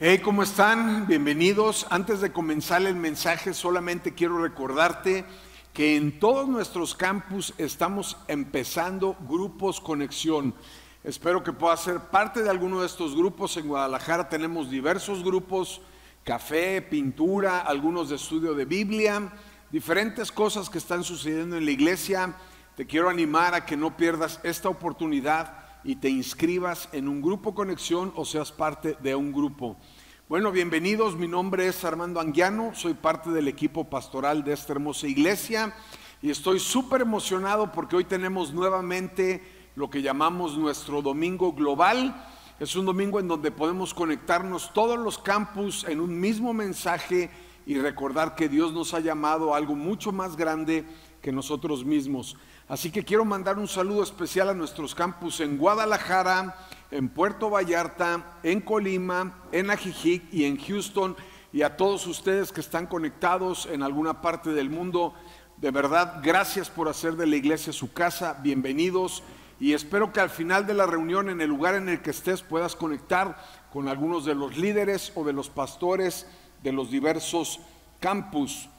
Hey, ¿cómo están? Bienvenidos. Antes de comenzar el mensaje, solamente quiero recordarte que en todos nuestros campus estamos empezando grupos conexión. Espero que puedas ser parte de alguno de estos grupos. En Guadalajara tenemos diversos grupos, café, pintura, algunos de estudio de Biblia, diferentes cosas que están sucediendo en la iglesia. Te quiero animar a que no pierdas esta oportunidad y te inscribas en un grupo conexión o seas parte de un grupo. Bueno, bienvenidos, mi nombre es Armando Anguiano, soy parte del equipo pastoral de esta hermosa iglesia y estoy súper emocionado porque hoy tenemos nuevamente lo que llamamos nuestro Domingo Global. Es un domingo en donde podemos conectarnos todos los campus en un mismo mensaje y recordar que Dios nos ha llamado a algo mucho más grande que nosotros mismos. Así que quiero mandar un saludo especial a nuestros campus en Guadalajara, en Puerto Vallarta, en Colima, en Ajijic y en Houston, y a todos ustedes que están conectados en alguna parte del mundo. De verdad, gracias por hacer de la iglesia su casa, bienvenidos, y espero que al final de la reunión, en el lugar en el que estés, puedas conectar con algunos de los líderes o de los pastores de los diversos campus.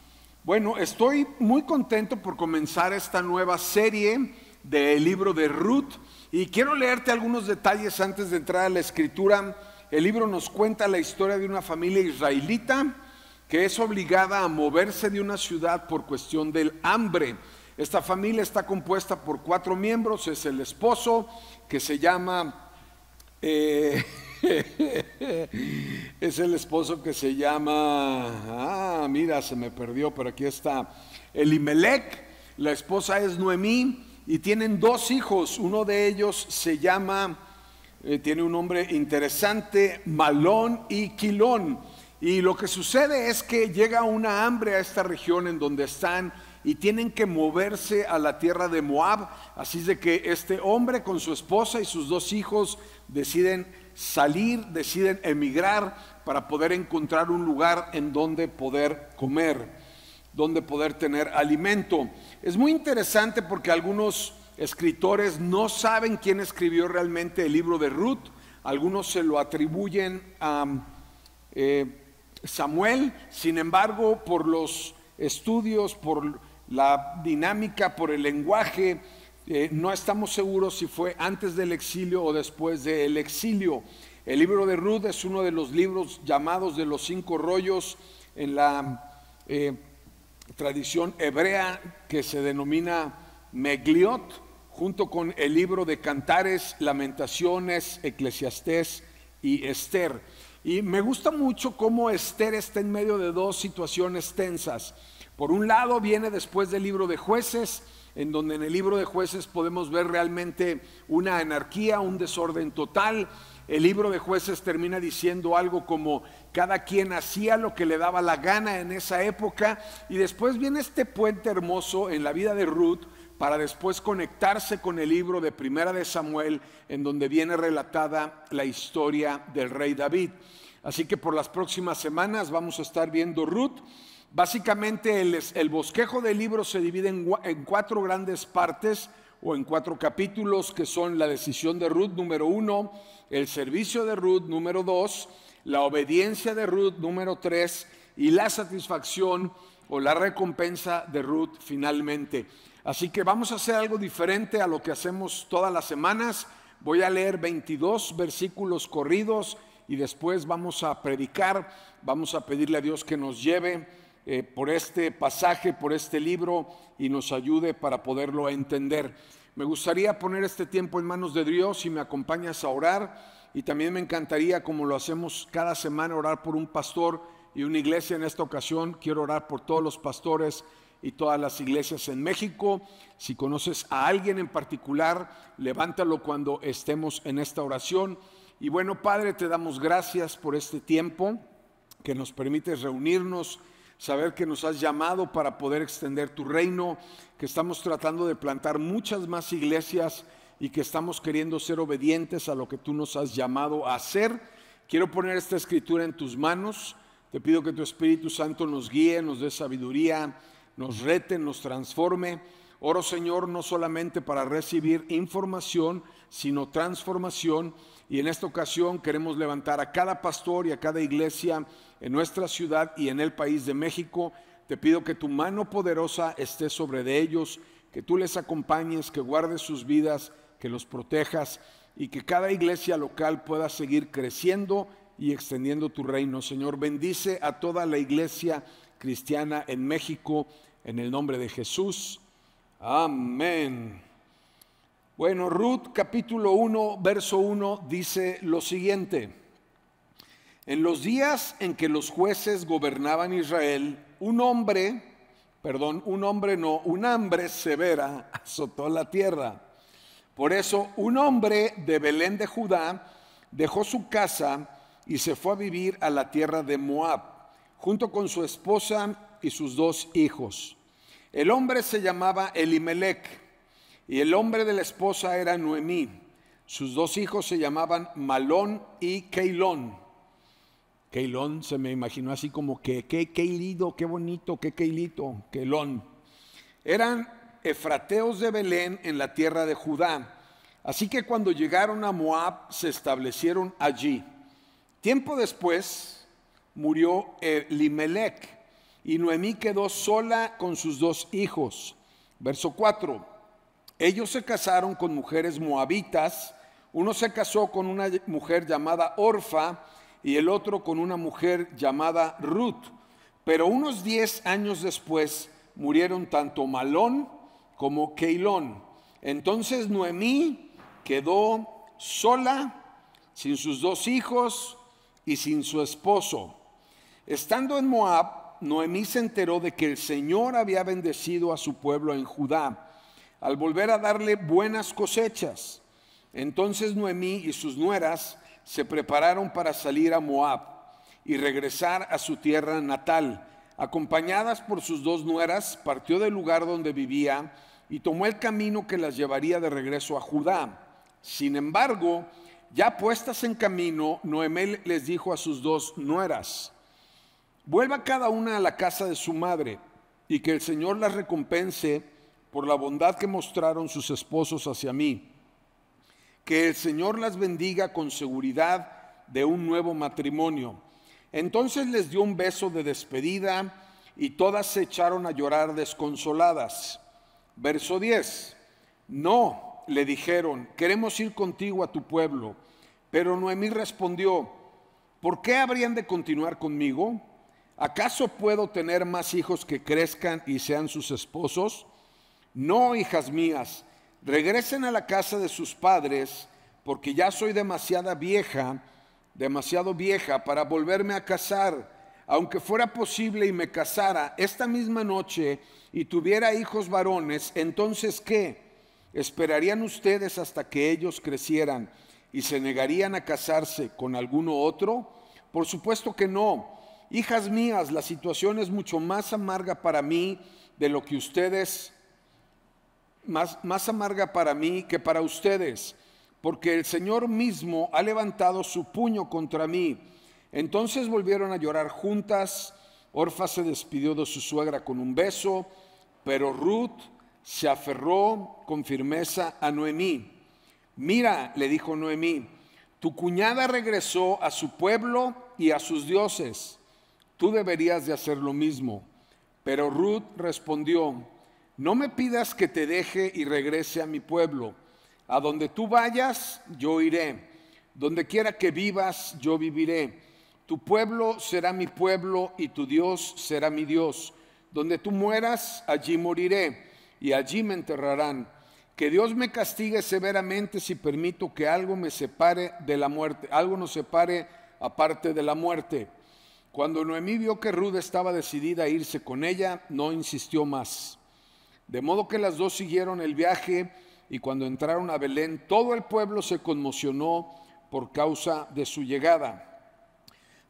Bueno, estoy muy contento por comenzar esta nueva serie del libro de Ruth y quiero leerte algunos detalles antes de entrar a la escritura. El libro nos cuenta la historia de una familia israelita que es obligada a moverse de una ciudad por cuestión del hambre. Esta familia está compuesta por 4 miembros, es el esposo que se llama... es el esposo que se llama, mira, se me perdió, pero aquí está, Elimelech. La esposa es Noemí y tienen 2 hijos. Uno de ellos se llama, tiene un nombre interesante, Malón y Quilón. Y lo que sucede es que llega una hambre a esta región en donde están y tienen que moverse a la tierra de Moab. Así es de que este hombre con su esposa y sus 2 hijos deciden salir, deciden emigrar para poder encontrar un lugar en donde poder comer, donde poder tener alimento. Es muy interesante porque algunos escritores no saben quién escribió realmente el libro de Ruth. Algunos se lo atribuyen a Samuel. Sin embargo, por los estudios, por la dinámica, por el lenguaje, no estamos seguros si fue antes del exilio o después del exilio. El libro de Ruth es uno de los libros llamados de los 5 rollos en la tradición hebrea, que se denomina Megliot, junto con el libro de Cantares, Lamentaciones, Eclesiastés y Esther. Y me gusta mucho cómo Esther está en medio de 2 situaciones tensas. Por un lado viene después del libro de Jueces, en donde en el libro de Jueces podemos ver realmente una anarquía, un desorden total. El libro de Jueces termina diciendo algo como cada quien hacía lo que le daba la gana en esa época, y después viene este puente hermoso en la vida de Ruth para después conectarse con el libro de Primera de Samuel, en donde viene relatada la historia del rey David. Así que por las próximas semanas vamos a estar viendo Ruth. Básicamente el bosquejo del libro se divide en 4 grandes partes o en 4 capítulos, que son la decisión de Ruth número 1, el servicio de Ruth número 2, la obediencia de Ruth número 3 y la satisfacción o la recompensa de Ruth finalmente. Así que vamos a hacer algo diferente a lo que hacemos todas las semanas. Voy a leer 22 versículos corridos y después vamos a predicar, vamos a pedirle a Dios que nos lleve por este pasaje, por este libro, y nos ayude para poderlo entender. Me gustaría poner este tiempo en manos de Dios si me acompañas a orar, y también me encantaría, como lo hacemos cada semana, orar por un pastor y una iglesia. En esta ocasión quiero orar por todos los pastores y todas las iglesias en México. Si conoces a alguien en particular, levántalo cuando estemos en esta oración. Y bueno, Padre, te damos gracias por este tiempo que nos permites reunirnos, saber que nos has llamado para poder extender tu reino, que estamos tratando de plantar muchas más iglesias y que estamos queriendo ser obedientes a lo que tú nos has llamado a hacer. Quiero poner esta escritura en tus manos. Te pido que tu Espíritu Santo nos guíe, nos dé sabiduría, nos rete, nos transforme. Oro, Señor, no solamente para recibir información, sino transformación. Y en esta ocasión queremos levantar a cada pastor y a cada iglesia en nuestra ciudad y en el país de México. Te pido que tu mano poderosa esté sobre de ellos, que tú les acompañes, que guardes sus vidas, que los protejas y que cada iglesia local pueda seguir creciendo y extendiendo tu reino. Señor, bendice a toda la iglesia cristiana en México, en el nombre de Jesús. Amén. Bueno, Ruth capítulo 1, verso 1 dice lo siguiente: en los días en que los jueces gobernaban Israel, un hambre severa azotó la tierra. Por eso un hombre de Belén de Judá dejó su casa y se fue a vivir a la tierra de Moab, junto con su esposa y sus 2 hijos. El hombre se llamaba Elimelec, y el nombre de la esposa era Noemí. Sus 2 hijos se llamaban Malón y Keilón. Keilón se me imaginó así como que, qué keilido, qué bonito, qué keilito, Keilón. Eran efrateos de Belén en la tierra de Judá. Así que cuando llegaron a Moab, se establecieron allí. Tiempo después murió Elimelec, y Noemí quedó sola con sus 2 hijos. Verso 4. Ellos se casaron con mujeres moabitas. Uno se casó con una mujer llamada Orfa y el otro con una mujer llamada Ruth. Pero unos 10 años después murieron tanto Malón como Keilón. Entonces Noemí quedó sola, sin sus 2 hijos y sin su esposo. Estando en Moab, Noemí se enteró de que el Señor había bendecido a su pueblo en Judá, al volver a darle buenas cosechas. Entonces Noemí y sus nueras se prepararon para salir a Moab y regresar a su tierra natal. Acompañadas por sus 2 nueras, partió del lugar donde vivía y tomó el camino que las llevaría de regreso a Judá. Sin embargo, ya puestas en camino, Noemí les dijo a sus 2 nueras: vuelva cada una a la casa de su madre, y que el Señor las recompense por la bondad que mostraron sus esposos hacia mí. Que el Señor las bendiga con seguridad de un nuevo matrimonio. Entonces les dio un beso de despedida y todas se echaron a llorar desconsoladas. Verso 10. No, le dijeron, queremos ir contigo a tu pueblo. Pero Noemí respondió: ¿por qué habrían de continuar conmigo? ¿Acaso puedo tener más hijos que crezcan y sean sus esposos? No, hijas mías, regresen a la casa de sus padres, porque ya soy demasiado vieja para volverme a casar. Aunque fuera posible y me casara esta misma noche y tuviera hijos varones, entonces ¿qué? ¿Esperarían ustedes hasta que ellos crecieran y se negarían a casarse con alguno otro? Por supuesto que no. Hijas mías, la situación es mucho más amarga para mí de lo que ustedes más amarga para mí que para ustedes, porque el Señor mismo ha levantado su puño contra mí. Entonces volvieron a llorar juntas. Orfa se despidió de su suegra con un beso, pero Ruth se aferró con firmeza a Noemí. Mira, le dijo Noemí, tu cuñada regresó a su pueblo y a sus dioses. Tú deberías de hacer lo mismo. Pero Ruth respondió: no me pidas que te deje y regrese a mi pueblo. A donde tú vayas, yo iré. Donde quiera que vivas, yo viviré. Tu pueblo será mi pueblo y tu Dios será mi Dios. Donde tú mueras, allí moriré y allí me enterrarán. Que Dios me castigue severamente si permito que algo me separe de la muerte, algo nos separe aparte de la muerte. Cuando Noemí vio que Ruth estaba decidida a irse con ella, no insistió más. De modo que las 2 siguieron el viaje, y cuando entraron a Belén, todo el pueblo se conmocionó por causa de su llegada.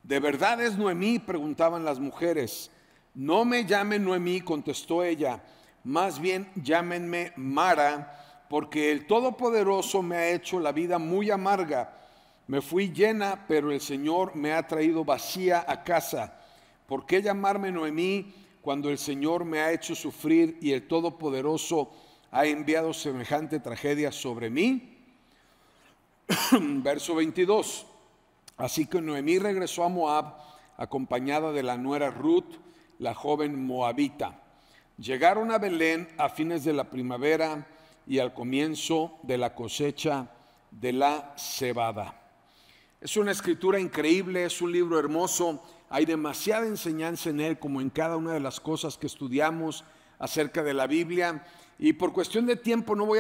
¿De verdad es Noemí?, preguntaban las mujeres. No me llamen Noemí, contestó ella, más bien llámenme Mara, porque el Todopoderoso me ha hecho la vida muy amarga. Me fui llena, pero el Señor me ha traído vacía a casa. ¿Por qué llamarme Noemí cuando el Señor me ha hecho sufrir y el Todopoderoso ha enviado semejante tragedia sobre mí? Verso 22. Así que Noemí regresó a Moab acompañada de la nuera Ruth, la joven moabita. Llegaron a Belén a fines de la primavera y al comienzo de la cosecha de la cebada. Es una escritura increíble, es un libro hermoso, hay demasiada enseñanza en él, como en cada una de las cosas que estudiamos acerca de la Biblia. Y por cuestión de tiempo no voy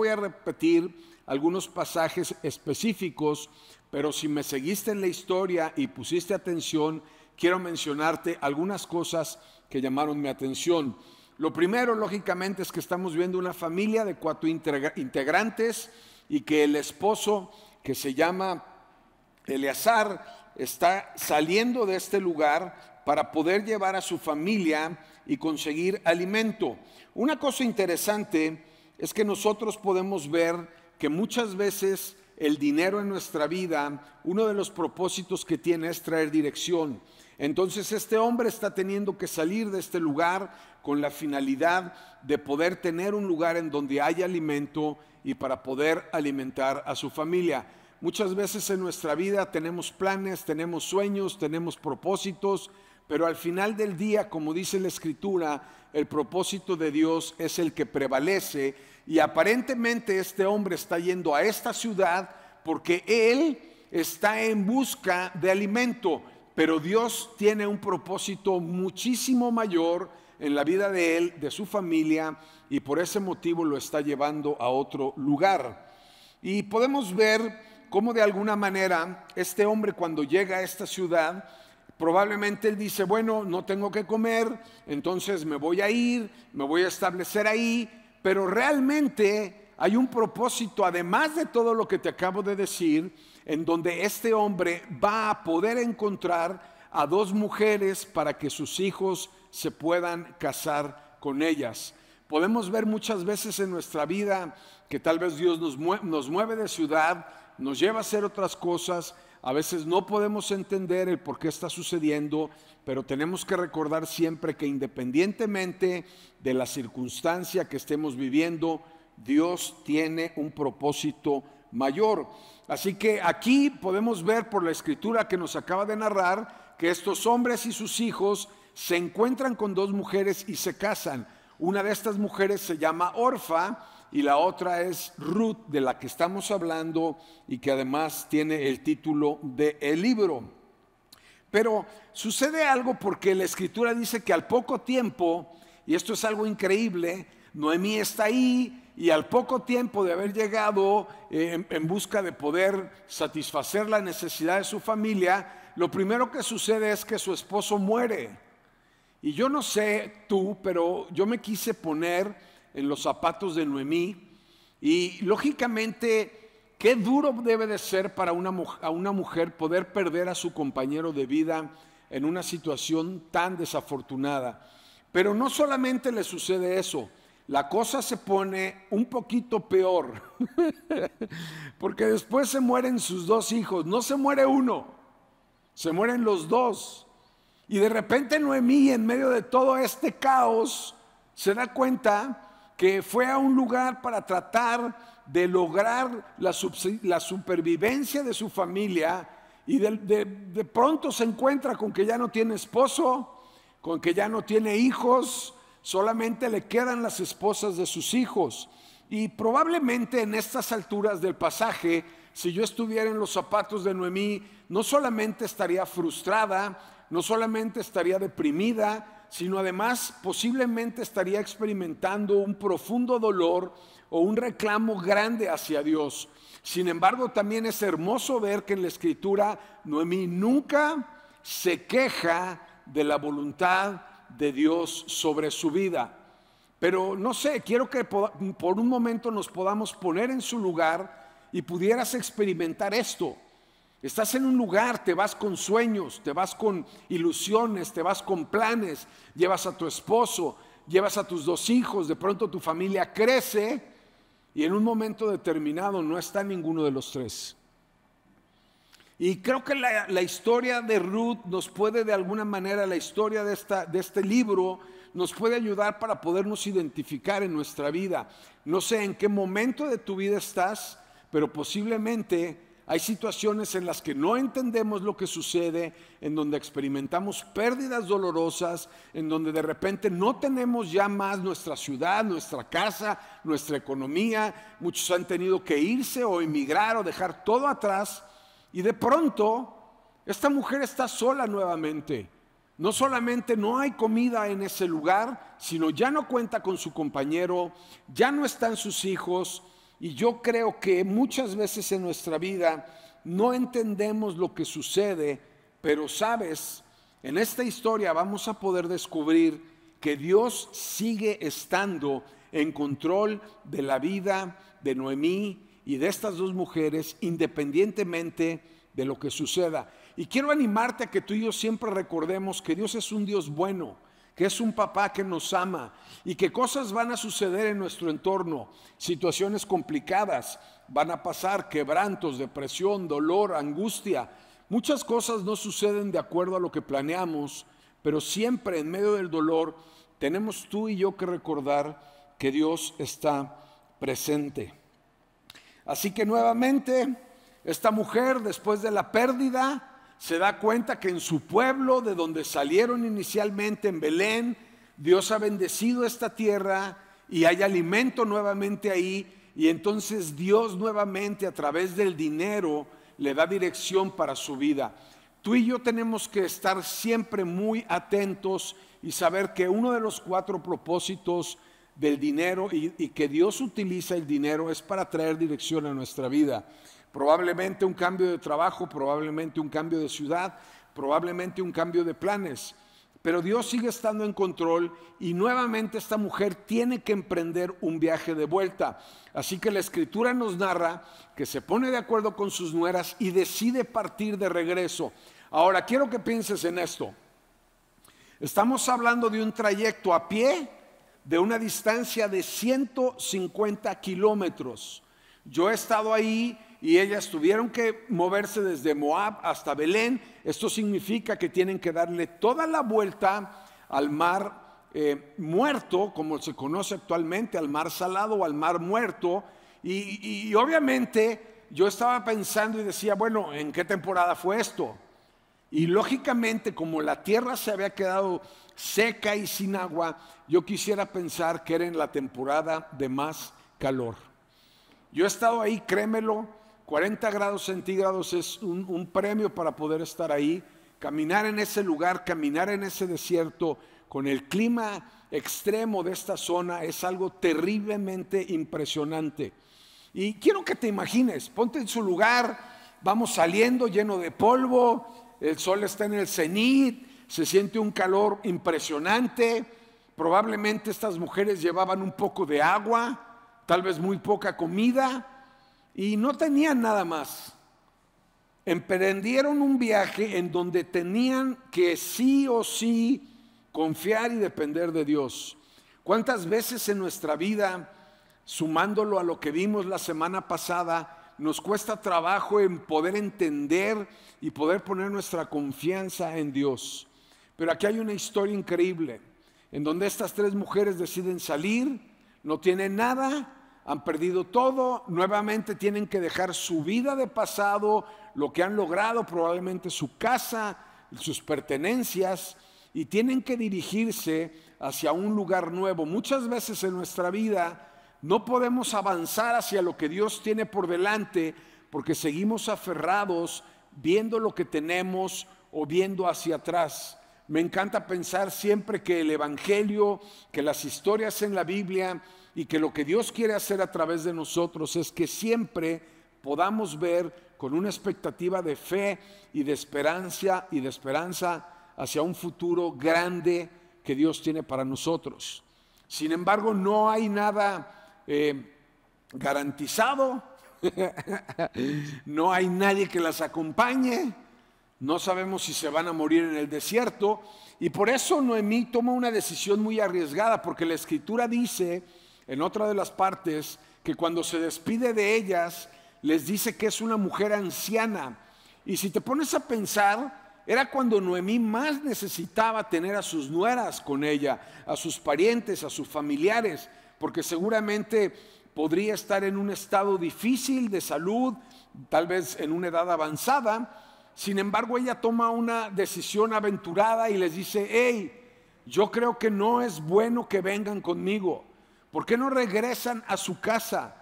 a repetir algunos pasajes específicos, pero si me seguiste en la historia y pusiste atención, quiero mencionarte algunas cosas que llamaron mi atención. Lo primero, lógicamente, es que estamos viendo una familia de 4 integrantes y que el esposo, que se llama Eleazar, está saliendo de este lugar para poder llevar a su familia y conseguir alimento. Una cosa interesante es que nosotros podemos ver que muchas veces el dinero en nuestra vida, uno de los propósitos que tiene es traer dirección. Entonces este hombre está teniendo que salir de este lugar con la finalidad de poder tener un lugar en donde haya alimento y para poder alimentar a su familia. Muchas veces en nuestra vida tenemos planes, tenemos sueños, tenemos propósitos, pero al final del día, como dice la Escritura, el propósito de Dios es el que prevalece. Y aparentemente este hombre está yendo a esta ciudad porque él está en busca de alimento, pero Dios tiene un propósito muchísimo mayor en la vida de él, de su familia, y por ese motivo lo está llevando a otro lugar. Y podemos ver cómo de alguna manera este hombre, cuando llega a esta ciudad, probablemente él dice, bueno, no tengo que comer, entonces me voy a ir, me voy a establecer ahí, pero realmente hay un propósito, además de todo lo que te acabo de decir, en donde este hombre va a poder encontrar a 2 mujeres para que sus hijos se puedan casar con ellas. Podemos ver muchas veces en nuestra vida que tal vez Dios nos mueve de ciudad, nos lleva a hacer otras cosas. A veces no podemos entender el por qué está sucediendo, pero tenemos que recordar siempre que independientemente de la circunstancia que estemos viviendo, Dios tiene un propósito mayor. Así que aquí podemos ver por la escritura que nos acaba de narrar que estos hombres y sus hijos se encuentran con 2 mujeres y se casan. Una de estas mujeres se llama Orfa y la otra es Ruth, de la que estamos hablando y que además tiene el título del libro. Pero sucede algo porque la escritura dice que al poco tiempo, y esto es algo increíble, Noemí está ahí y al poco tiempo de haber llegado en busca de poder satisfacer la necesidad de su familia, lo primero que sucede es que su esposo muere. Y yo no sé tú, pero yo me quise poner en los zapatos de Noemí y lógicamente qué duro debe de ser para una mujer poder perder a su compañero de vida en una situación tan desafortunada. Pero no solamente le sucede eso, la cosa se pone un poquito peor, porque después se mueren sus 2 hijos, no se muere uno, se mueren los 2. Y de repente Noemí, en medio de todo este caos, se da cuenta que fue a un lugar para tratar de lograr la supervivencia de su familia y de pronto se encuentra con que ya no tiene esposo, con que ya no tiene hijos, solamente le quedan las esposas de sus hijos. Y probablemente en estas alturas del pasaje, si yo estuviera en los zapatos de Noemí, no solamente estaría frustrada, no solamente estaría deprimida, sino además posiblemente estaría experimentando un profundo dolor o un reclamo grande hacia Dios. Sin embargo, también es hermoso ver que en la Escritura Noemí nunca se queja de la voluntad de Dios sobre su vida. Pero no sé, quiero que por un momento nos podamos poner en su lugar y pudieras experimentar esto. Estás en un lugar, te vas con sueños, te vas con ilusiones, te vas con planes, llevas a tu esposo, llevas a tus 2 hijos, de pronto tu familia crece y en un momento determinado no está ninguno de los 3. Y creo que la historia de Ruth nos puede de alguna manera, la historia de este libro nos puede ayudar para podernos identificar en nuestra vida. No sé en qué momento de tu vida estás, pero posiblemente hay situaciones en las que no entendemos lo que sucede, en donde experimentamos pérdidas dolorosas, en donde de repente no tenemos ya más nuestra ciudad, nuestra casa, nuestra economía. Muchos han tenido que irse o emigrar o dejar todo atrás, y de pronto esta mujer está sola nuevamente. No solamente no hay comida en ese lugar, sino ya no cuenta con su compañero, ya no están sus hijos. Y yo creo que muchas veces en nuestra vida no entendemos lo que sucede, pero sabes, en esta historia vamos a poder descubrir que Dios sigue estando en control de la vida de Noemí y de estas dos mujeres, independientemente de lo que suceda. Y quiero animarte a que tú y yo siempre recordemos que Dios es un Dios bueno, que es un papá que nos ama y que cosas van a suceder en nuestro entorno, situaciones complicadas, van a pasar quebrantos, depresión, dolor, angustia. Muchas cosas no suceden de acuerdo a lo que planeamos, pero siempre en medio del dolor tenemos tú y yo que recordar que Dios está presente. Así que nuevamente, esta mujer, después de la pérdida, se da cuenta que en su pueblo, de donde salieron inicialmente, en Belén, Dios ha bendecido esta tierra y hay alimento nuevamente ahí. Y entonces Dios nuevamente, a través del dinero, le da dirección para su vida. Tú y yo tenemos que estar siempre muy atentos y saber que uno de los 4 propósitos del dinero y que Dios utiliza el dinero es para traer dirección a nuestra vida. Probablemente un cambio de trabajo, probablemente un cambio de ciudad, probablemente un cambio de planes. Pero Dios sigue estando en control y nuevamente esta mujer tiene que emprender un viaje de vuelta. Así que la Escritura nos narra que se pone de acuerdo con sus nueras y decide partir de regreso. Ahora, quiero que pienses en esto. Estamos hablando de un trayecto a pie de una distancia de 150 kilómetros. Yo he estado ahí y ellas tuvieron que moverse desde Moab hasta Belén. Esto significa que tienen que darle toda la vuelta al mar muerto, como se conoce actualmente, al mar salado o al mar muerto. Y obviamente yo estaba pensando y decía, bueno, ¿en qué temporada fue esto? Y lógicamente, como la tierra se había quedado seca y sin agua, yo quisiera pensar que era en la temporada de más calor. Yo he estado ahí, créemelo, 40 grados centígrados es un premio para poder estar ahí, caminar en ese lugar, caminar en ese desierto, con el clima extremo de esta zona, es algo terriblemente impresionante. Y quiero que te imagines, ponte en su lugar, vamos saliendo lleno de polvo, el sol está en el cenit, se siente un calor impresionante, probablemente estas mujeres llevaban un poco de agua, tal vez muy poca comida, y no tenían nada más. Emprendieron un viaje en donde tenían que sí o sí confiar y depender de Dios. ¿Cuántas veces en nuestra vida, sumándolo a lo que vimos la semana pasada, nos cuesta trabajo en poder entender y poder poner nuestra confianza en Dios? Pero aquí hay una historia increíble, en donde estas 3 mujeres deciden salir, no tienen nada, han perdido todo, nuevamente tienen que dejar su vida de pasado, lo que han logrado, probablemente su casa, sus pertenencias, y tienen que dirigirse hacia un lugar nuevo. Muchas veces en nuestra vida no podemos avanzar hacia lo que Dios tiene por delante porque seguimos aferrados viendo lo que tenemos o viendo hacia atrás. Me encanta pensar siempre que el Evangelio, que las historias en la Biblia y que lo que Dios quiere hacer a través de nosotros es que siempre podamos ver con una expectativa de fe y de esperanza hacia un futuro grande que Dios tiene para nosotros. Sin embargo, no hay nada garantizado, no hay nadie que las acompañe. No sabemos si se van a morir en el desierto, y por eso Noemí toma una decisión muy arriesgada, porque la Escritura dice en otra de las partes que cuando se despide de ellas les dice que es una mujer anciana. Y si te pones a pensar, era cuando Noemí más necesitaba tener a sus nueras con ella, a sus parientes, a sus familiares, porque seguramente podría estar en un estado difícil de salud, tal vez en una edad avanzada. Sin embargo, ella toma una decisión aventurada y les dice: hey, yo creo que no es bueno que vengan conmigo. ¿Por qué no regresan a su casa?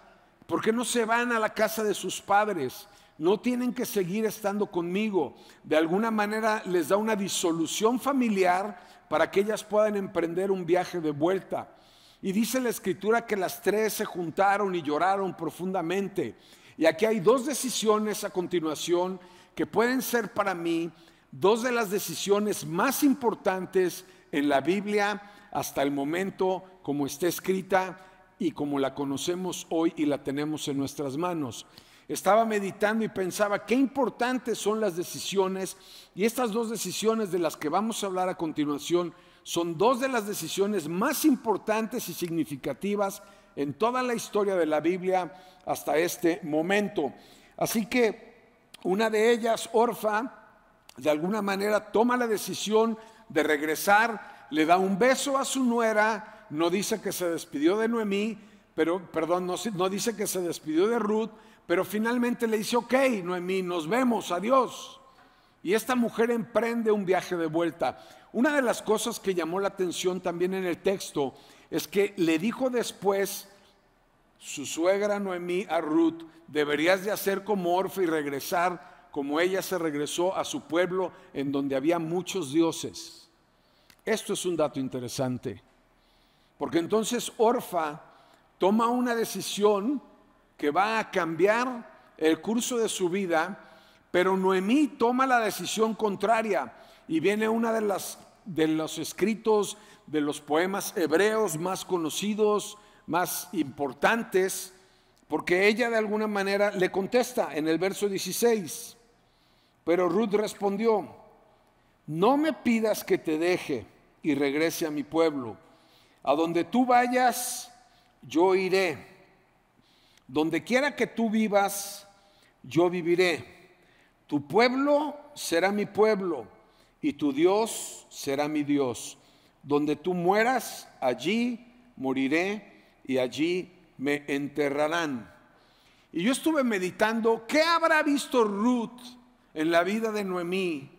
¿Por qué no se van a la casa de sus padres? No tienen que seguir estando conmigo. De alguna manera les da una disolución familiar para que ellas puedan emprender un viaje de vuelta. Y dice la Escritura que las tres se juntaron y lloraron profundamente. Y aquí hay dos decisiones a continuación que pueden ser para mí dos de las decisiones más importantes en la Biblia hasta el momento, como está escrita y como la conocemos hoy y la tenemos en nuestras manos. Estaba meditando y pensaba qué importantes son las decisiones, y estas dos decisiones de las que vamos a hablar a continuación son dos de las decisiones más importantes y significativas en toda la historia de la Biblia hasta este momento. Así que una de ellas, Orfa, de alguna manera toma la decisión de regresar, le da un beso a su nuera. No dice que se despidió de Noemí, no dice que se despidió de Ruth, pero finalmente le dice: ok, Noemí, nos vemos, adiós. Y esta mujer emprende un viaje de vuelta. Una de las cosas que llamó la atención también en el texto es que le dijo después su suegra Noemí a Ruth: deberías de hacer como Orfa y regresar como ella se regresó a su pueblo en donde había muchos dioses. Esto es un dato interesante, porque entonces Orfa toma una decisión que va a cambiar el curso de su vida, pero Noemí toma la decisión contraria, y viene una de los escritos, de los poemas hebreos más conocidos, más importantes, porque ella de alguna manera le contesta en el verso 16. Pero Ruth respondió: no me pidas que te deje y regrese a mi pueblo. A donde tú vayas, yo iré. Donde quiera que tú vivas, yo viviré. Tu pueblo será mi pueblo y tu Dios será mi Dios. Donde tú mueras, allí moriré y allí me enterrarán. Y yo estuve meditando, ¿qué habrá visto Ruth en la vida de Noemí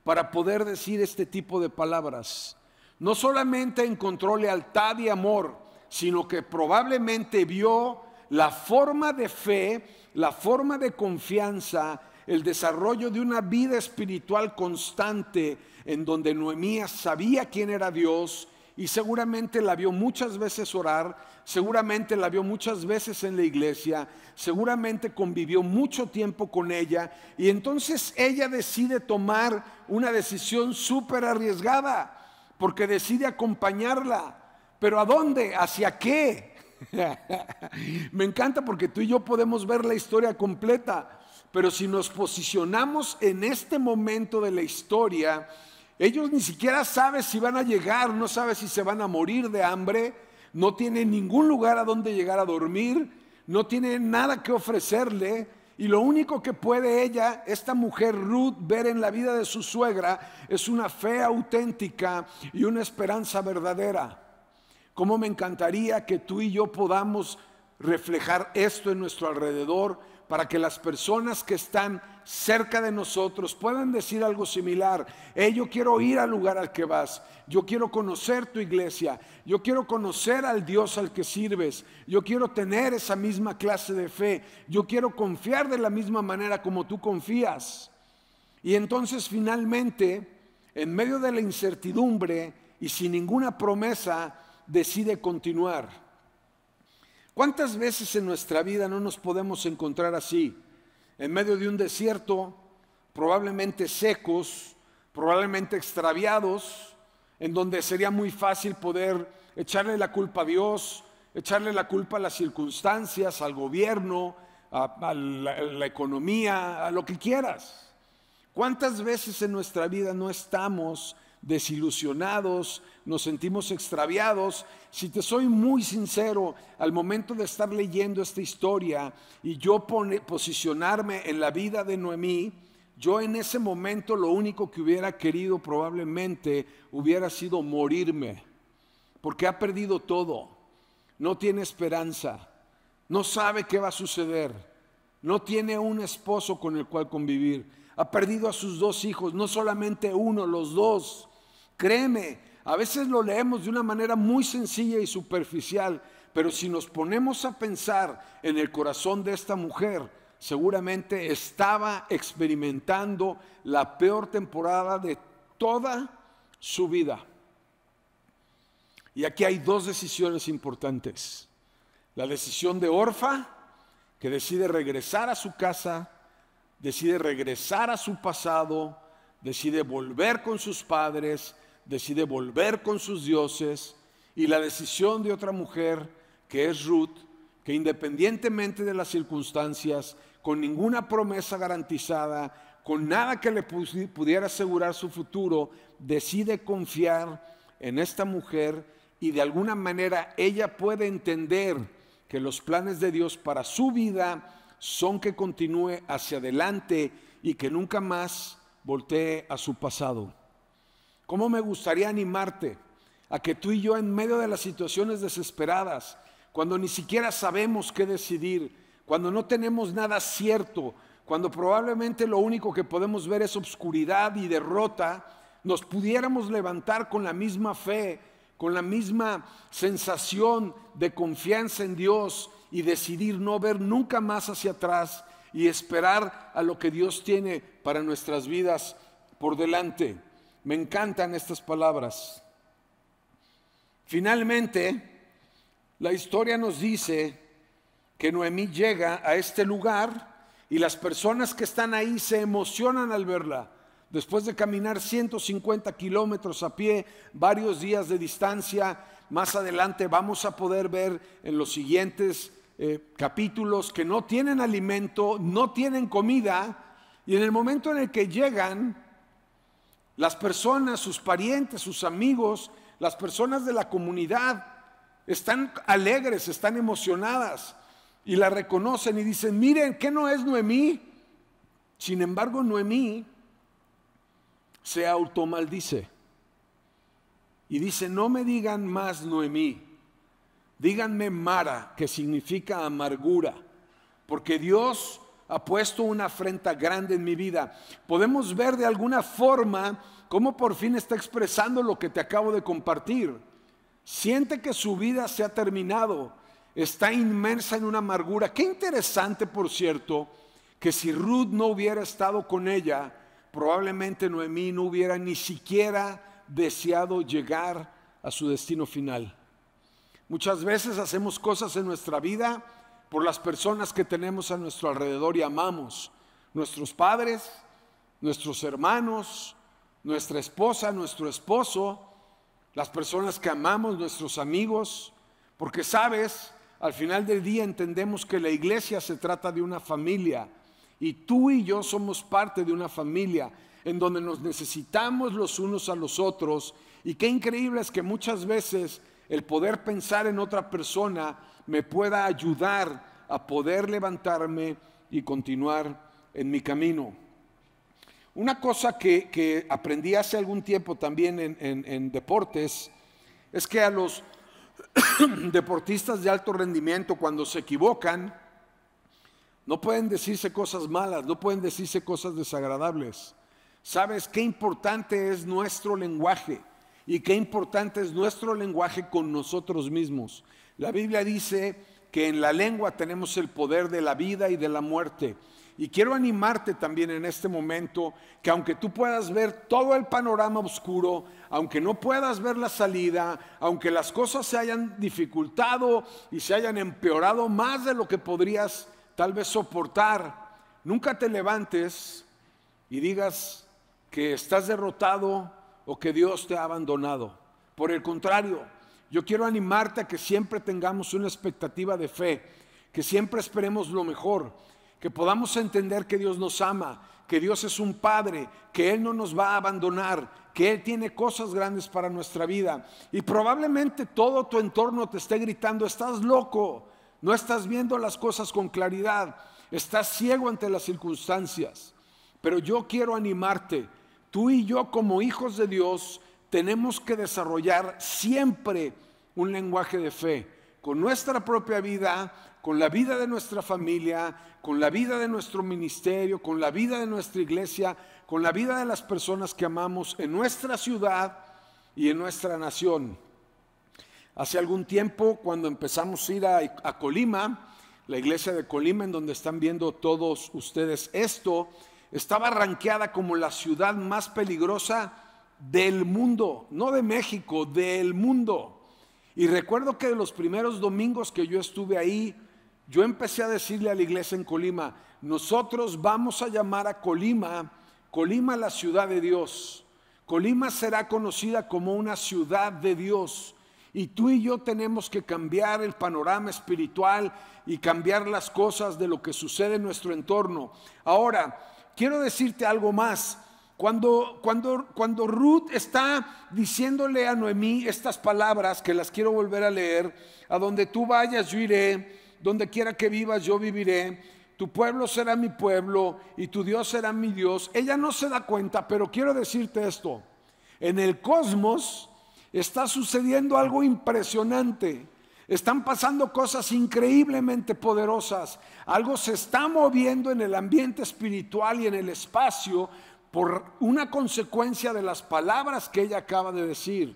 para poder decir este tipo de palabras? No solamente encontró lealtad y amor, sino que probablemente vio la forma de fe, la forma de confianza, el desarrollo de una vida espiritual constante en donde Noemí sabía quién era Dios, y seguramente la vio muchas veces orar, seguramente la vio muchas veces en la iglesia, seguramente convivió mucho tiempo con ella, y entonces ella decide tomar una decisión súper arriesgada, porque decide acompañarla. ¿Pero a dónde? ¿Hacia qué? Me encanta porque tú y yo podemos ver la historia completa, pero si nos posicionamos en este momento de la historia, ellos ni siquiera saben si van a llegar, no saben si se van a morir de hambre, no tienen ningún lugar a donde llegar a dormir, no tienen nada que ofrecerle, y lo único que puede ella, esta mujer Ruth, ver en la vida de su suegra es una fe auténtica y una esperanza verdadera. Cómo me encantaría que tú y yo podamos reflejar esto en nuestro alrededor, para que las personas que están cerca de nosotros puedan decir algo similar. Hey, yo quiero ir al lugar al que vas, yo quiero conocer tu iglesia, yo quiero conocer al Dios al que sirves, yo quiero tener esa misma clase de fe, yo quiero confiar de la misma manera como tú confías. Y entonces finalmente, en medio de la incertidumbre y sin ninguna promesa, decide continuar. ¿Cuántas veces en nuestra vida no nos podemos encontrar así? En medio de un desierto, probablemente secos, probablemente extraviados, en donde sería muy fácil poder echarle la culpa a Dios, echarle la culpa a las circunstancias, al gobierno, a la economía, a lo que quieras. ¿Cuántas veces en nuestra vida no estamos desilusionados, nos sentimos extraviados? Si te soy muy sincero, al momento de estar leyendo esta historia y yo posicionarme en la vida de Noemí, yo en ese momento lo único que hubiera querido probablemente hubiera sido morirme, porque ha perdido todo, no tiene esperanza, no sabe qué va a suceder, no tiene un esposo con el cual convivir, ha perdido a sus 2 hijos, no solamente uno, los 2. Créeme, a veces lo leemos de una manera muy sencilla y superficial, pero si nos ponemos a pensar en el corazón de esta mujer, seguramente estaba experimentando la peor temporada de toda su vida. Y aquí hay 2 decisiones importantes. La decisión de Orfa, que decide regresar a su casa, decide regresar a su pasado, decide volver con sus padres, decide volver con sus dioses. Y la decisión de otra mujer, que es Ruth, que independientemente de las circunstancias, con ninguna promesa garantizada, con nada que le pudiera asegurar su futuro, decide confiar en esta mujer, y de alguna manera ella puede entender que los planes de Dios para su vida son que continúe hacia adelante y que nunca más voltee a su pasado. ¿Cómo me gustaría animarte a que tú y yo, en medio de las situaciones desesperadas, cuando ni siquiera sabemos qué decidir, cuando no tenemos nada cierto, cuando probablemente lo único que podemos ver es obscuridad y derrota, nos pudiéramos levantar con la misma fe, con la misma sensación de confianza en Dios y decidir no ver nunca más hacia atrás y esperar a lo que Dios tiene para nuestras vidas por delante? Me encantan estas palabras. Finalmente, la historia nos dice que Noemí llega a este lugar y las personas que están ahí se emocionan al verla. Después de caminar 150 kilómetros a pie, varios días de distancia, más adelante vamos a poder ver en los siguientes capítulos que no tienen alimento, no tienen comida, y en el momento en el que llegan, las personas, sus parientes, sus amigos, las personas de la comunidad están alegres, están emocionadas y la reconocen y dicen: miren, ¿qué no es Noemí? Sin embargo, Noemí se automaldice y dice: no me digan más Noemí, díganme Mara, que significa amargura, porque Dios ha puesto una afrenta grande en mi vida. Podemos ver de alguna forma cómo por fin está expresando lo que te acabo de compartir. Siente que su vida se ha terminado, está inmersa en una amargura. Qué interesante, por cierto, que si Ruth no hubiera estado con ella, probablemente Noemí no hubiera ni siquiera deseado llegar a su destino final. Muchas veces hacemos cosas en nuestra vida por las personas que tenemos a nuestro alrededor y amamos: nuestros padres, nuestros hermanos, nuestra esposa, nuestro esposo, las personas que amamos, nuestros amigos, porque sabes, al final del día entendemos que la iglesia se trata de una familia, y tú y yo somos parte de una familia en donde nos necesitamos los unos a los otros. Y qué increíble es que muchas veces el poder pensar en otra persona me pueda ayudar a poder levantarme y continuar en mi camino. Una cosa que aprendí hace algún tiempo también en deportes es que a los deportistas de alto rendimiento, cuando se equivocan, no pueden decirse cosas malas, no pueden decirse cosas desagradables. ¿Sabes qué importante es nuestro lenguaje? Y qué importante es nuestro lenguaje con nosotros mismos. La Biblia dice que en la lengua tenemos el poder de la vida y de la muerte. Y quiero animarte también en este momento, que aunque tú puedas ver todo el panorama oscuro, aunque no puedas ver la salida, aunque las cosas se hayan dificultado y se hayan empeorado más de lo que podrías tal vez soportar, nunca te levantes y digas que estás derrotado o que Dios te ha abandonado. Por el contrario, yo quiero animarte a que siempre tengamos una expectativa de fe, que siempre esperemos lo mejor, que podamos entender que Dios nos ama, que Dios es un Padre, que Él no nos va a abandonar, que Él tiene cosas grandes para nuestra vida. Y probablemente todo tu entorno te esté gritando: estás loco, no estás viendo las cosas con claridad, estás ciego ante las circunstancias. Pero yo quiero animarte: tú y yo, como hijos de Dios, tenemos que desarrollar siempre un lenguaje de fe. con nuestra propia vida, con la vida de nuestra familia, con la vida de nuestro ministerio, con la vida de nuestra iglesia, con la vida de las personas que amamos en nuestra ciudad y en nuestra nación. Hace algún tiempo, cuando empezamos a ir a Colima, la iglesia de Colima, en donde están viendo todos ustedes esto, estaba rankeada como la ciudad más peligrosa del mundo, no de México, del mundo. Y recuerdo que de los primeros domingos que yo estuve ahí, yo empecé a decirle a la iglesia en Colima: nosotros vamos a llamar a Colima, Colima la ciudad de Dios. Colima será conocida como una ciudad de Dios. Y tú y yo tenemos que cambiar el panorama espiritual y cambiar las cosas de lo que sucede en nuestro entorno. Ahora, quiero decirte algo más. Cuando Ruth está diciéndole a Noemí estas palabras, que las quiero volver a leer: a donde tú vayas yo iré, donde quiera que vivas yo viviré, tu pueblo será mi pueblo y tu Dios será mi Dios. Ella no se da cuenta, pero quiero decirte esto: en el cosmos está sucediendo algo impresionante. Están pasando cosas increíblemente poderosas. Algo se está moviendo en el ambiente espiritual y en el espacio por una consecuencia de las palabras que ella acaba de decir.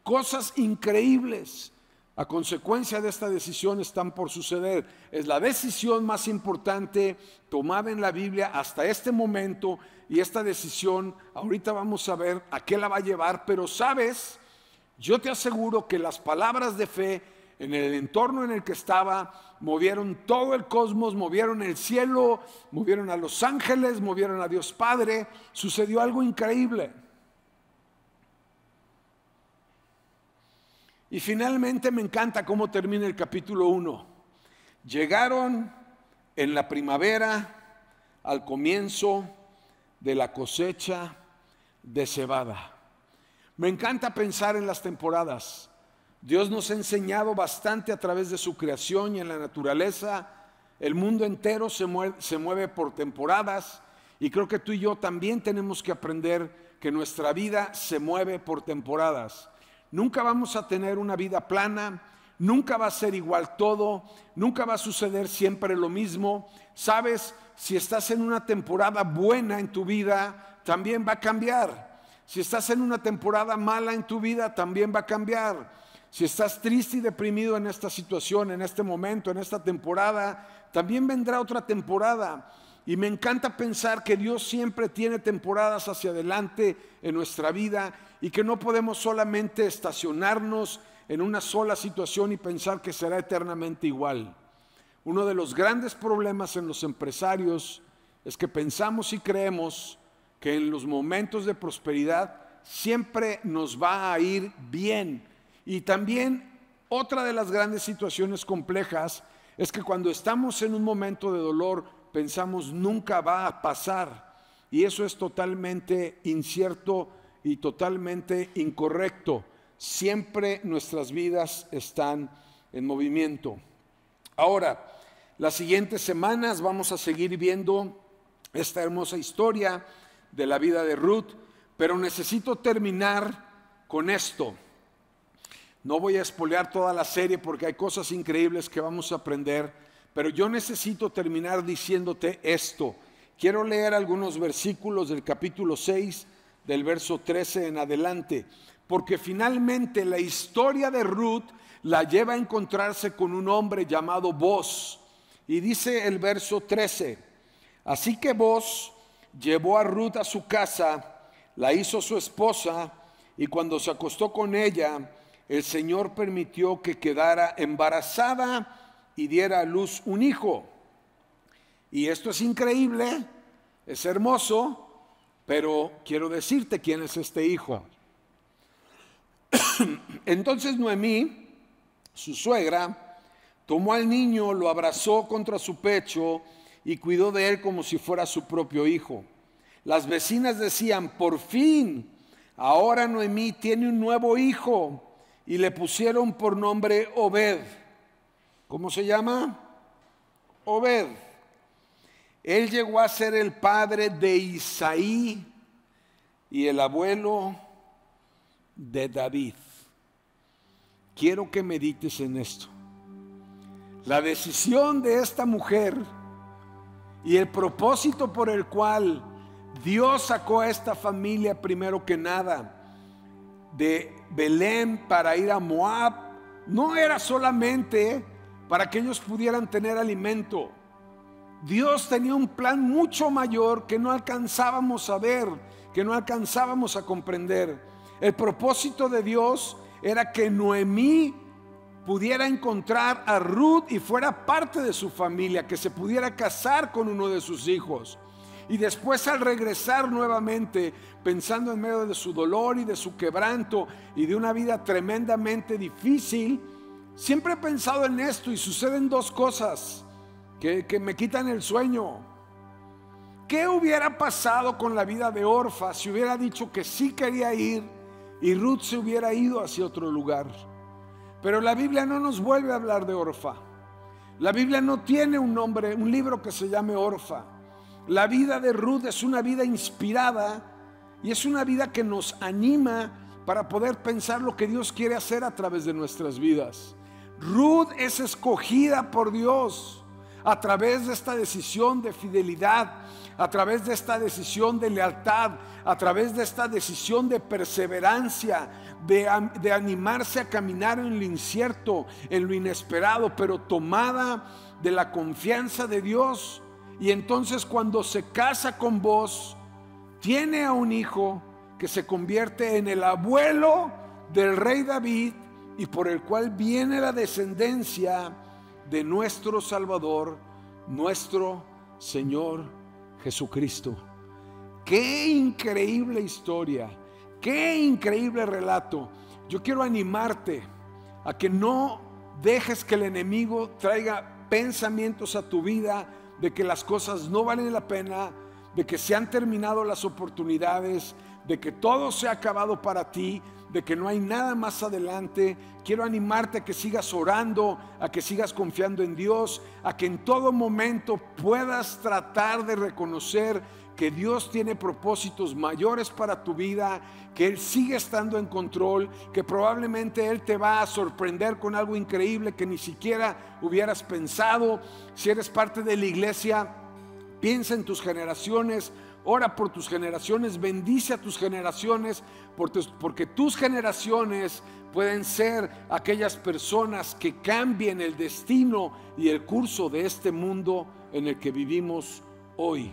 Cosas increíbles a consecuencia de esta decisión están por suceder. Es la decisión más importante tomada en la Biblia hasta este momento, y esta decisión ahorita vamos a ver a qué la va a llevar. Pero sabes, yo te aseguro que las palabras de fe en el entorno en el que estaba movieron todo el cosmos, movieron el cielo, movieron a los ángeles, movieron a Dios Padre. Sucedió algo increíble. Y finalmente me encanta cómo termina el capítulo 1. Llegaron en la primavera al comienzo de la cosecha de cebada. Me encanta pensar en las temporadas. Dios nos ha enseñado bastante a través de su creación y en la naturaleza. El mundo entero se mueve por temporadas, y creo que tú y yo también tenemos que aprender que nuestra vida se mueve por temporadas. Nunca vamos a tener una vida plana, nunca va a ser igual todo, nunca va a suceder siempre lo mismo. Sabes, si estás en una temporada buena en tu vida, también va a cambiar. Si estás en una temporada mala en tu vida, también va a cambiar. Si estás triste y deprimido en esta situación, en este momento, en esta temporada, también vendrá otra temporada. Y me encanta pensar que Dios siempre tiene temporadas hacia adelante en nuestra vida, y que no podemos solamente estacionarnos en una sola situación y pensar que será eternamente igual. Uno de los grandes problemas en los empresarios es que pensamos y creemos que en los momentos de prosperidad siempre nos va a ir bien. Y también otra de las grandes situaciones complejas es que cuando estamos en un momento de dolor pensamos nunca va a pasar, y eso es totalmente incierto y totalmente incorrecto. Siempre nuestras vidas están en movimiento. Ahora, las siguientes semanas vamos a seguir viendo esta hermosa historia de la vida de Ruth, pero necesito terminar con esto. No voy a espolear toda la serie porque hay cosas increíbles que vamos a aprender, pero yo necesito terminar diciéndote esto. Quiero leer algunos versículos del capítulo 6, del verso 13 en adelante, porque finalmente la historia de Ruth la lleva a encontrarse con un hombre llamado Boaz. Y dice el verso 13: así que Boaz llevó a Ruth a su casa, la hizo su esposa, y cuando se acostó con ella, el Señor permitió que quedara embarazada y diera a luz un hijo. Y esto es increíble, es hermoso, pero quiero decirte quién es este hijo. Entonces Noemí, su suegra, tomó al niño, lo abrazó contra su pecho y cuidó de él como si fuera su propio hijo. Las vecinas decían: por fin, ahora Noemí tiene un nuevo hijo. Y le pusieron por nombre Obed. ¿Cómo se llama? Obed. Él llegó a ser el padre de Isaí y el abuelo de David. Quiero que medites en esto. La decisión de esta mujer y el propósito por el cual Dios sacó a esta familia primero que nada de Belén para ir a Moab, no era solamente para que ellos pudieran tener alimento. Dios tenía un plan mucho mayor que no alcanzábamos a ver, que no alcanzábamos a comprender. El propósito de Dios era que Noemí pudiera encontrar a Ruth y fuera parte de su familia, que se pudiera casar con uno de sus hijos. Y después, al regresar nuevamente, pensando en medio de su dolor y de su quebranto y de una vida tremendamente difícil, siempre he pensado en esto y suceden dos cosas que me quitan el sueño. ¿Qué hubiera pasado con la vida de Orfa si hubiera dicho que sí quería ir y Ruth se hubiera ido hacia otro lugar? Pero la Biblia no nos vuelve a hablar de Orfa. La Biblia no tiene un nombre, un libro que se llame Orfa. La vida de Ruth es una vida inspirada y es una vida que nos anima para poder pensar lo que Dios quiere hacer a través de nuestras vidas. Ruth es escogida por Dios a través de esta decisión de fidelidad, a través de esta decisión de lealtad, a través de esta decisión de perseverancia, de animarse a caminar en lo incierto, en lo inesperado, pero tomada de la confianza de Dios. Y entonces, cuando se casa con Boaz, tiene a un hijo que se convierte en el abuelo del rey David y por el cual viene la descendencia de nuestro Salvador, nuestro Señor Jesucristo. Qué increíble historia, qué increíble relato. Yo quiero animarte a que no dejes que el enemigo traiga pensamientos a tu vida de que las cosas no valen la pena, de que se han terminado las oportunidades, de que todo se ha acabado para ti, de que no hay nada más adelante. Quiero animarte a que sigas orando, a que sigas confiando en Dios, a que en todo momento puedas tratar de reconocer que Dios tiene propósitos mayores para tu vida, que Él sigue estando en control, que probablemente Él te va a sorprender con algo increíble que ni siquiera hubieras pensado. Si eres parte de la iglesia, piensa en tus generaciones, ora por tus generaciones, bendice a tus generaciones, porque tus generaciones pueden ser aquellas personas que cambien el destino y el curso de este mundo en el que vivimos hoy.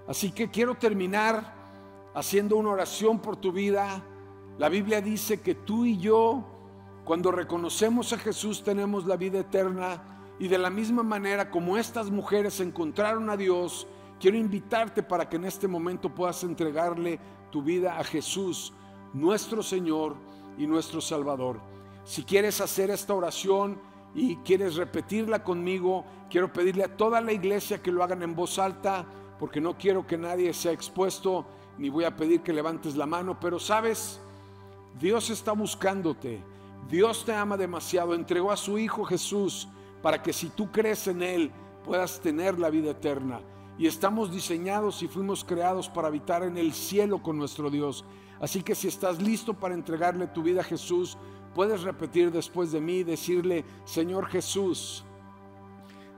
Así que quiero terminar haciendo una oración por tu vida. La Biblia dice que tú y yo, cuando reconocemos a Jesús, tenemos la vida eterna. Y de la misma manera como estas mujeres encontraron a Dios, quiero invitarte para que en este momento puedas entregarle tu vida a Jesús, nuestro Señor y nuestro Salvador. Si quieres hacer esta oración y quieres repetirla conmigo, quiero pedirle a toda la iglesia que lo hagan en voz alta, porque no quiero que nadie sea expuesto, ni voy a pedir que levantes la mano. Pero sabes, Dios está buscándote, Dios te ama demasiado, entregó a su Hijo Jesús para que si tú crees en Él puedas tener la vida eterna. Y estamos diseñados y fuimos creados para habitar en el cielo con nuestro Dios. Así que si estás listo para entregarle tu vida a Jesús, puedes repetir después de mí y decirle: Señor Jesús,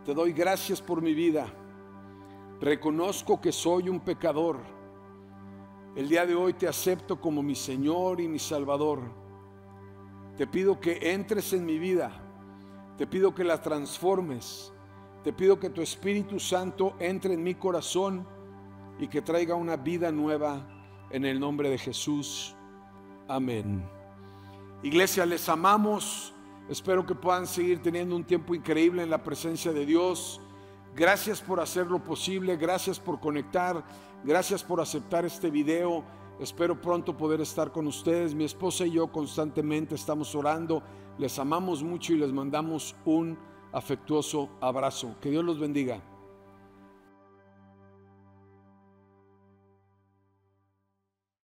te doy gracias por mi vida. Reconozco que soy un pecador. El día de hoy te acepto como mi Señor y mi Salvador. Te pido que entres en mi vida. Te pido que la transformes. Te pido que tu Espíritu Santo entre en mi corazón y que traiga una vida nueva en el nombre de Jesús. Amén. Iglesia, les amamos. Espero que puedan seguir teniendo un tiempo increíble en la presencia de Dios. Gracias por hacerlo posible. Gracias por conectar. Gracias por aceptar este video. Espero pronto poder estar con ustedes. Mi esposa y yo constantemente estamos orando. Les amamos mucho y les mandamos un afectuoso abrazo. Que Dios los bendiga.